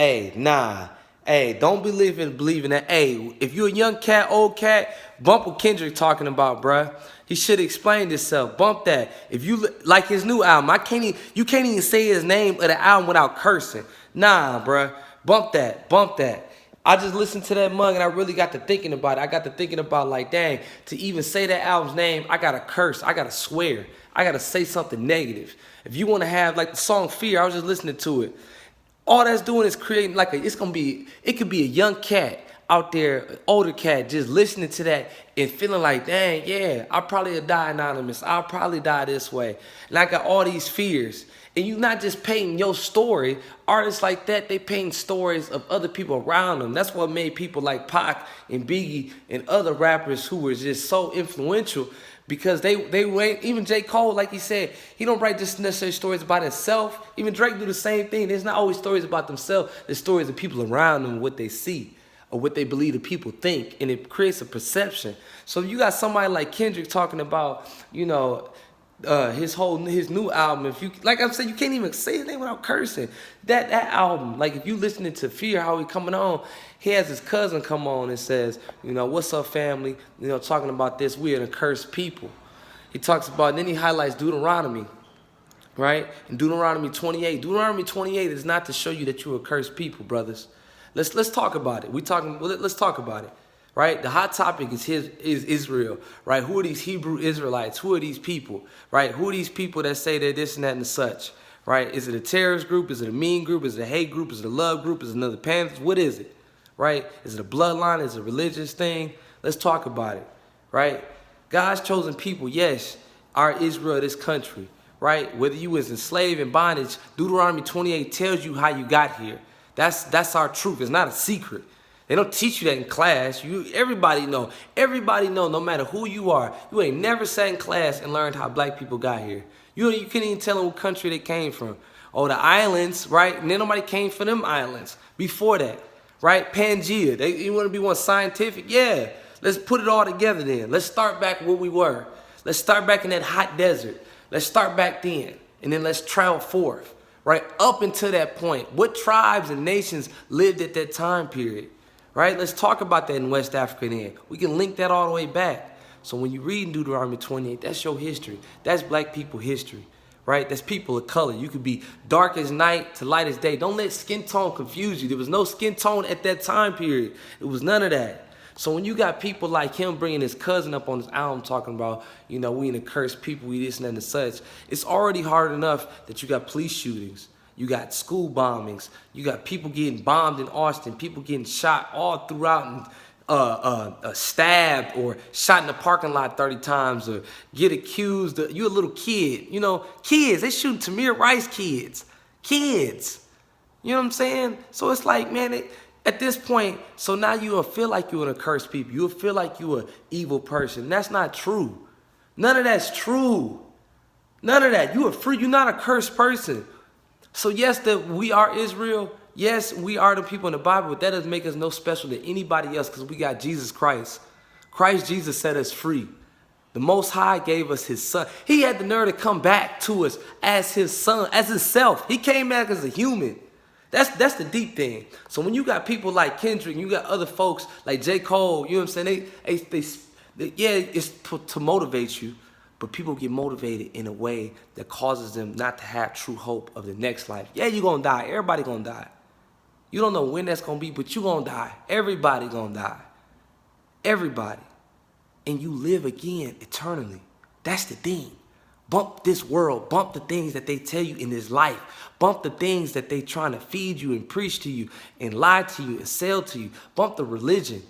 Hey, nah. Hey, don't believe in that. Hey, if you a young cat, old cat, bump what Kendrick talking about, bruh. He should explain himself. Bump that. If you like his new album, you can't even say his name of the album without cursing. Nah, bruh. Bump that. Bump that. I just listened to that mug and I really got to thinking about it. I got to thinking about like, dang, to even say that album's name, I gotta curse, I gotta swear, I gotta say something negative. If you want to have like the song Fear, I was just listening to it. All that's doing is creating like it could be a young cat out there, an older cat, just listening to that and feeling like, dang, yeah, I'll probably die anonymous. I'll probably die this way. And I got all these fears. And you not just painting your story. Artists like that, they paint stories of other people around them. That's what made people like Pac and Biggie and other rappers who were just so influential, because they even J. Cole, like he said, he don't write just necessarily stories about himself. Even Drake do the same thing. There's not always stories about themselves. There's stories of people around them, what they see or what they believe the people think, and it creates a perception. So you got somebody like Kendrick talking about, his new album. If you, like I said, you can't even say his name without cursing. That album, like if you listening to Fear, how he coming on, he has his cousin come on and says, what's up, family? Talking about this, we are the cursed people. He talks about, and then he highlights Deuteronomy, right? And Deuteronomy 28. Deuteronomy 28 is not to show you that you're a cursed people, brothers. Let's talk about it. Let's talk about it. Right? The hot topic is Israel, right? Who are these Hebrew Israelites? Who are these people, right? Who are these people that say they're this and that and such, right? Is it a terrorist group? Is it a mean group? Is it a hate group? Is it a love group? Is it another Panthers? What is it, right? Is it a bloodline? Is it a religious thing? Let's talk about it, right? God's chosen people, yes, are Israel, this country, right? Whether you was enslaved in bondage, Deuteronomy 28 tells you how you got here. That's our truth. It's not a secret. They don't teach you that in class. Everybody know, no matter who you are, you ain't never sat in class and learned how black people got here. You can't even tell them what country they came from. Oh, the islands, right? And then nobody came from them islands before that, right? Pangea, you want to be one scientific? Yeah, let's put it all together then. Let's start back where we were. Let's start back in that hot desert. Let's start back then, and then let's travel forth, right? Up until that point. What tribes and nations lived at that time period? Right? Let's talk about that in West Africa then. We can link that all the way back. So when you read Deuteronomy 28, that's your history. That's black people history, right? That's people of color. You could be dark as night to light as day. Don't let skin tone confuse you. There was no skin tone at that time period. It was none of that. So when you got people like him bringing his cousin up on his album talking about, we in the cursed people, we this and that and such, it's already hard enough that you got police shootings. You got school bombings. You got people getting bombed in Austin, people getting shot all throughout and stabbed or shot in the parking lot 30 times or get accused. You a little kid. Kids, they shooting Tamir Rice kids. Kids. You know what I'm saying? So it's like, man, at this point, so now you will feel like you're an accursed people. You'll feel like you're an evil person. That's not true. None of that's true. None of that. You are free. You're not a cursed person. So yes, that we are Israel. Yes, we are the people in the Bible, but that doesn't make us no special to anybody else because we got Jesus Christ. Christ Jesus set us free. The Most High gave us his son. He had the nerve to come back to us as his son, as himself. He came back as a human. That's the deep thing. So when you got people like Kendrick, you got other folks like J. Cole, you know what I'm saying? Yeah, it's to motivate you. But people get motivated in a way that causes them not to have true hope of the next life. Yeah, you're going to die. Everybody going to die. You don't know when that's going to be, but you're going to die. Everybody going to die. Everybody. And you live again eternally. That's the thing. Bump this world. Bump the things that they tell you in this life. Bump the things that they trying to feed you and preach to you and lie to you and sell to you. Bump the religion.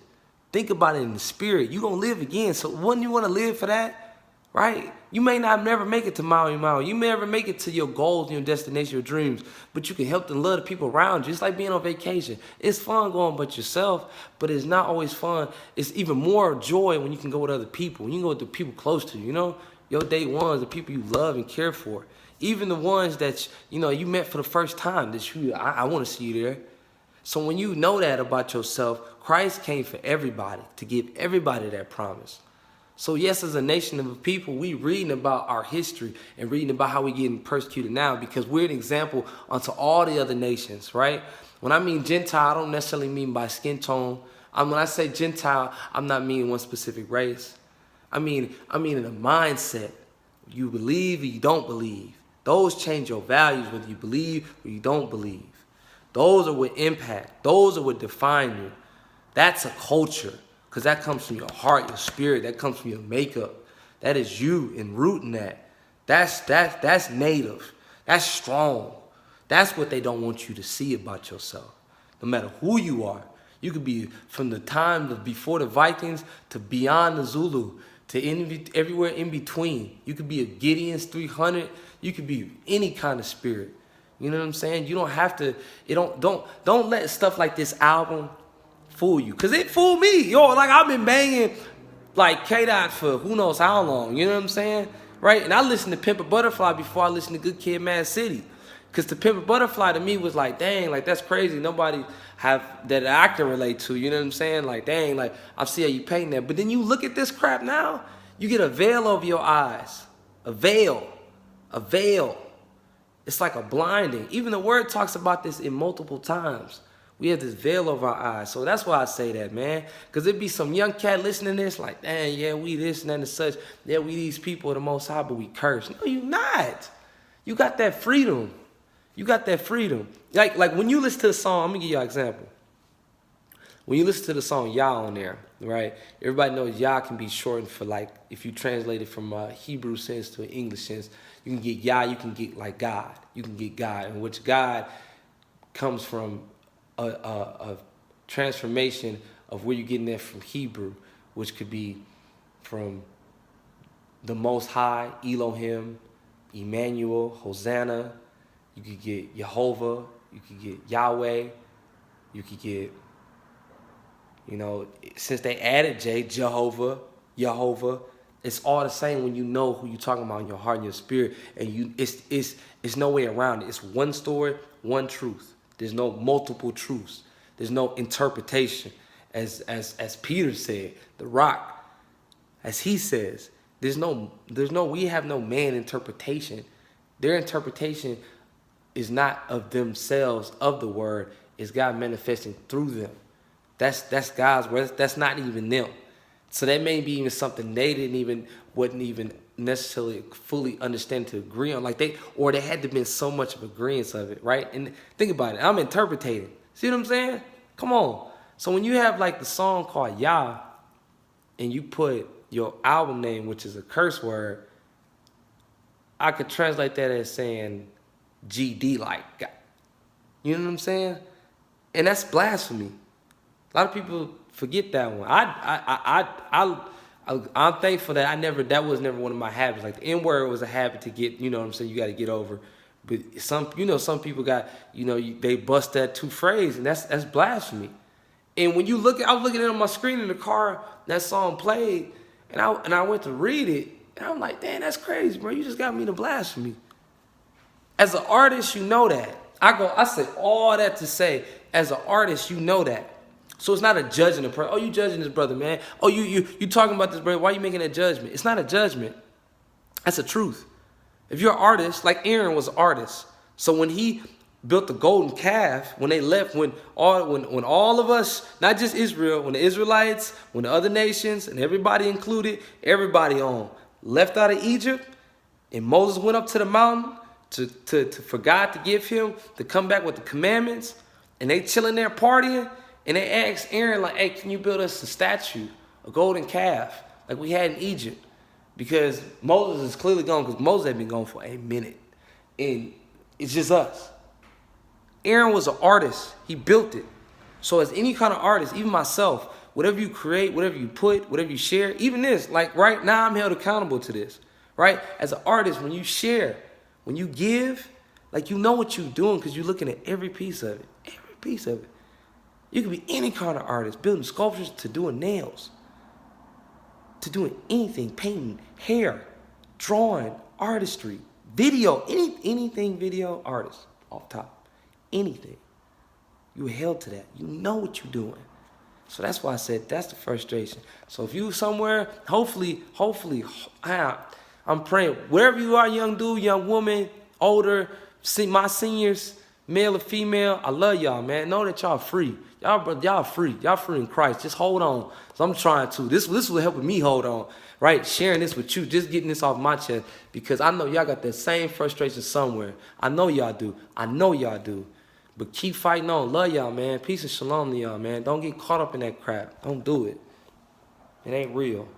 Think about it in the spirit. You're going to live again. So wouldn't you want to live for that? Right? You may not never make it to Maui Maui. You may never make it to your goals, your destination, your dreams, but you can help and love the people around you. It's like being on vacation. It's fun going but yourself, but it's not always fun. It's even more joy when you can go with other people. When you can go with the people close to you, your day ones, the people you love and care for. Even the ones that, you met for the first time, that I want to see you there. So when you know that about yourself, Christ came for everybody, to give everybody that promise. So yes, as a nation of people, we reading about our history and reading about how we getting persecuted now because we're an example unto all the other nations, right? When I mean Gentile, I don't necessarily mean by skin tone. When I say Gentile, I'm not meaning one specific race. I mean in a mindset. You believe or you don't believe. Those change your values, whether you believe or you don't believe. Those are what impact. Those are what define you. That's a culture. Because that comes from your heart, your spirit. That comes from your makeup. That is you and rooting that. That's native. That's strong. That's what they don't want you to see about yourself. No matter who you are. You could be from the time of before the Vikings to beyond the Zulu to everywhere in between. You could be a Gideon's 300. You could be any kind of spirit. You know what I'm saying? You don't have to. Don't let stuff like this album fool you, cause it fooled me. Yo, like I've been banging like K-Dot for who knows how long. You know what I'm saying, right? And I listened to Pimp a Butterfly before I listened to Good Kid, Mad City, cause the Pimp a Butterfly to me was like, dang, like that's crazy. Nobody have that I can relate to. You know what I'm saying? Like, dang, like I see how you painting that. But then you look at this crap now. You get a veil over your eyes, a veil. It's like a blinding. Even the word talks about this in multiple times. We have this veil over our eyes. So that's why I say that, man. Because it'd be some young cat listening to this like, dang, yeah, we this and that and such. Yeah, we these people of the Most High, but we curse. No, you not. You got that freedom. You got that freedom. Like when you listen to the song, I'm going to give you an example. When you listen to the song Yah on there, right? Everybody knows Yah can be shortened for like, if you translate it from a Hebrew sense to an English sense, you can get Yah, you can get like God. You can get God, in which God comes from a transformation of where you're getting that from Hebrew, which could be from the Most High, Elohim, Emmanuel, Hosanna. You could get Jehovah. You could get Yahweh. You could get, you know, since they added Jehovah, it's all the same when you know who you're talking about in your heart and your spirit, and it's no way around it. It's one story, one truth. There's no multiple truths. There's no interpretation. As Peter said, the rock, as he says, we have no man interpretation. Their interpretation is not of themselves, of the word, is God manifesting through them. That's God's word. That's not even them. So that may be even something they wouldn't even necessarily fully understand to agree on. Like they had to been so much of agreement of it, right? And think about it. I'm interpreting. See what I'm saying? Come on. So when you have like the song called Yah, and you put your album name, which is a curse word, I could translate that as saying GD, like God. You know what I'm saying? And that's blasphemy. A lot of people forget that one. I'm thankful that that was never one of my habits. Like the N-word was a habit to get, you know what I'm saying, you got to get over. But some people got, they bust that two phrase, and that's blasphemy. And when you look I was looking at it on my screen in the car, that song played, and I went to read it, and I'm like, damn, that's crazy, bro. You just got me to blasphemy. As an artist, you know that. I said all that to say, as an artist, you know that. So it's not a judging the person. Oh, you judging this brother, man. Oh, you talking about this brother. Why are you making that judgment? It's not a judgment. That's the truth. If you're an artist, like Aaron was an artist. So when he built the golden calf, when they left, when all of us, not just Israel, when the Israelites, when the other nations, and everybody included, everybody left out of Egypt, and Moses went up to the mountain for God to give him to come back with the commandments, and they chilling there partying. And they asked Aaron, like, hey, can you build us a statue, a golden calf, like we had in Egypt? Because Moses is clearly gone, because Moses had been gone for a minute. And it's just us. Aaron was an artist. He built it. So as any kind of artist, even myself, whatever you create, whatever you put, whatever you share, even this, like right now I'm held accountable to this, right? As an artist, when you share, when you give, like you know what you're doing because you're looking at every piece of it, every piece of it. You could be any kind of artist, building sculptures to doing nails, to doing anything, painting, hair, drawing, artistry, video, anything video, artist, off top, anything. You're held to that. You know what you're doing. So that's why I said that's the frustration. So if you somewhere, hopefully, I'm praying, wherever you are, young dude, young woman, older, see my seniors, male or female, I love y'all, man. Know that y'all free. Y'all free. Y'all free in Christ. Just hold on. So I'm trying to. This will help me hold on, right? Sharing this with you, just getting this off my chest, because I know y'all got that same frustration somewhere. I know y'all do. I know y'all do. But keep fighting on. Love y'all, man. Peace and shalom to y'all, man. Don't get caught up in that crap. Don't do it. It ain't real.